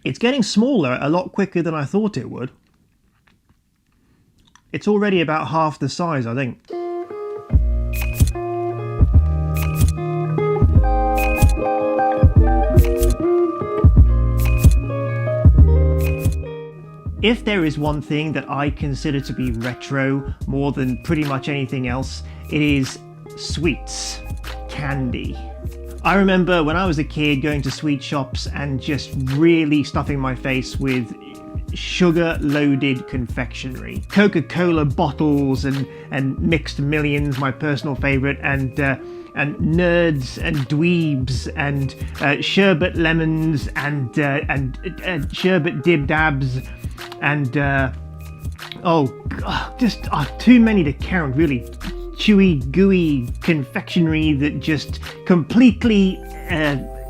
It's getting smaller a lot quicker than I thought it would. It's already about half the size, I think. If there is one thing that I consider to be retro more than pretty much anything else, it is sweets, candy. I remember when I was a kid going to sweet shops and just really stuffing my face with sugar-loaded confectionery. Coca-Cola bottles and mixed millions, my personal favourite, and nerds and dweebs and sherbet lemons and sherbet dib-dabs and too many to count, really. Chewy, gooey confectionery that just completely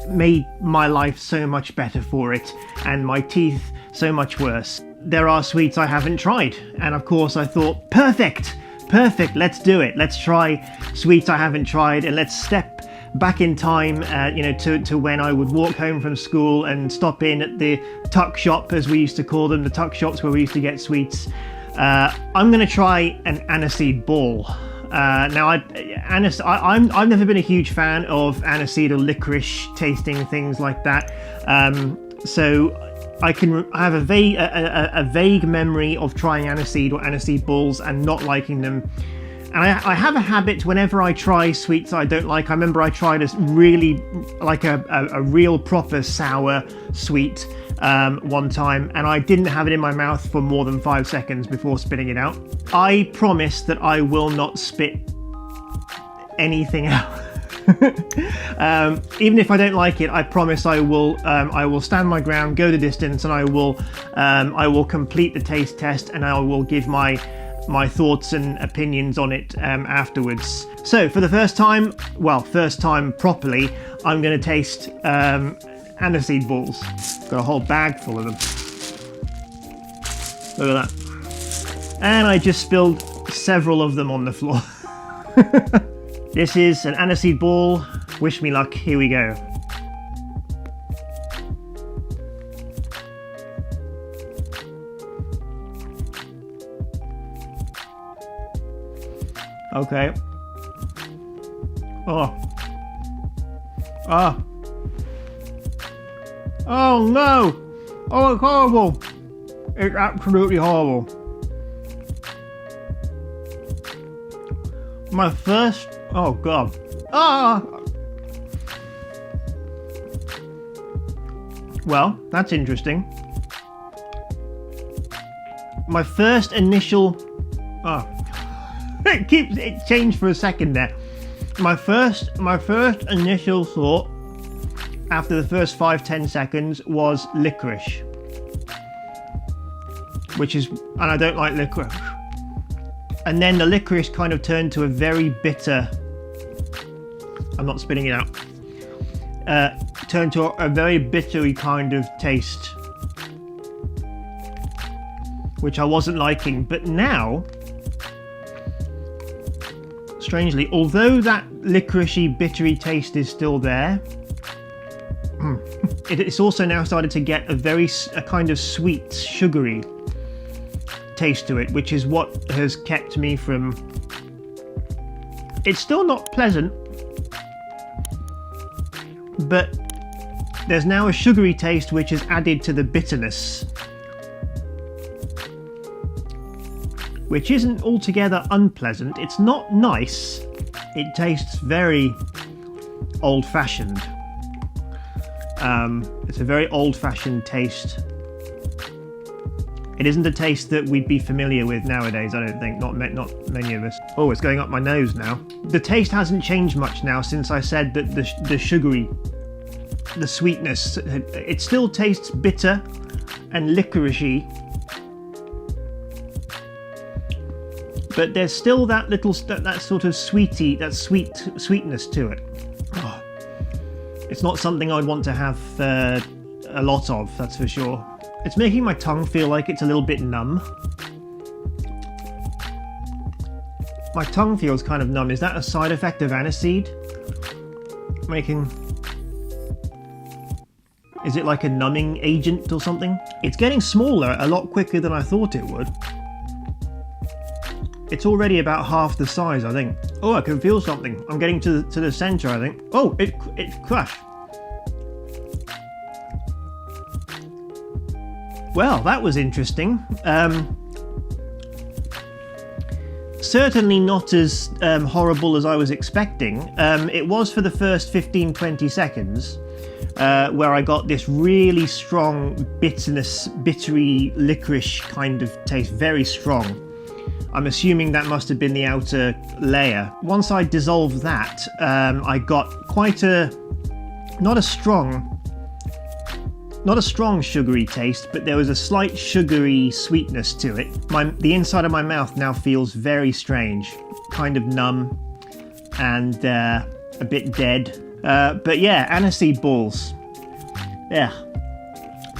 made my life so much better for it, and my teeth so much worse. There are sweets I haven't tried, and of course I thought, perfect, let's do it. Let's try sweets I haven't tried, and let's step back in time, to when I would walk home from school and stop in at the tuck shop, as we used to call them, the tuck shops where we used to get sweets. I'm going to try an Aniseed ball. Now, I've never been a huge fan of Aniseed or licorice tasting things like that. So I have a vague memory of trying Aniseed or Aniseed balls and not liking them. And I have a habit whenever I try sweets I don't like. I remember I tried a really, like a real proper sour sweet one time, and I didn't have it in my mouth for more than 5 seconds before spitting it out. I promise that I will not spit anything out. Even if I don't like it, I promise I will stand my ground, go the distance, and I will complete the taste test, and I will give my thoughts and opinions on it afterwards. So for the first time properly, I'm going to taste Aniseed balls. Got a whole bag full of them. Look at that. And I just spilled several of them on the floor. This is an Aniseed ball. Wish me luck. Here we go. Okay. Oh no! Oh, it's horrible! It's absolutely horrible. My first... Oh god. Well, that's interesting. My first initial... It changed for a second there. My first initial thought after the first 5-10 seconds was licorice, and I don't like licorice. And then the licorice kind of turned to a very bitter, I'm not spitting it out, turned to a very bittery kind of taste, which I wasn't liking. But now, strangely, although that licoricey, bittery taste is still there, it's also now started to get a kind of sweet, sugary taste to it, which is what has kept me from... It's still not pleasant, but there's now a sugary taste which is added to the bitterness, which isn't altogether unpleasant. It's not nice. It tastes very old-fashioned. It's a very old-fashioned taste. It isn't a taste that we'd be familiar with nowadays, I don't think. Not many of us. Oh, it's going up my nose now. The taste hasn't changed much now since I said that the sugary, the sweetness, it still tastes bitter and licoricey, but there's still that sort of sweetness to it. Oh, it's not something I'd want to have a lot of, that's for sure. It's making my tongue feel like it's a little bit numb. My tongue feels kind of numb. Is that a side effect of Aniseed? Is it like a numbing agent or something? It's getting smaller a lot quicker than I thought it would. It's already about half the size, I think. Oh, I can feel something. I'm getting to the center, I think. Oh, it crushed. Well, that was interesting. Certainly not as horrible as I was expecting. It was for the first 15-20 seconds, where I got this really strong bittery licorice kind of taste, very strong. I'm assuming that must have been the outer layer. Once I dissolved that, I got quite not a strong sugary taste, but there was a slight sugary sweetness to it. The inside of my mouth now feels very strange, kind of numb and a bit dead. But yeah, aniseed balls. Yeah,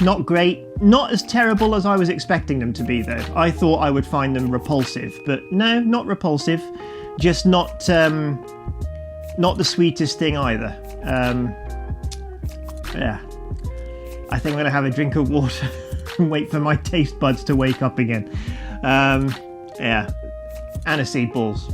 not great. Not as terrible as I was expecting them to be, though. I thought I would find them repulsive, but no, not repulsive. Just not the sweetest thing either. Yeah. I think I'm going to have a drink of water and wait for my taste buds to wake up again. Yeah. Aniseed balls.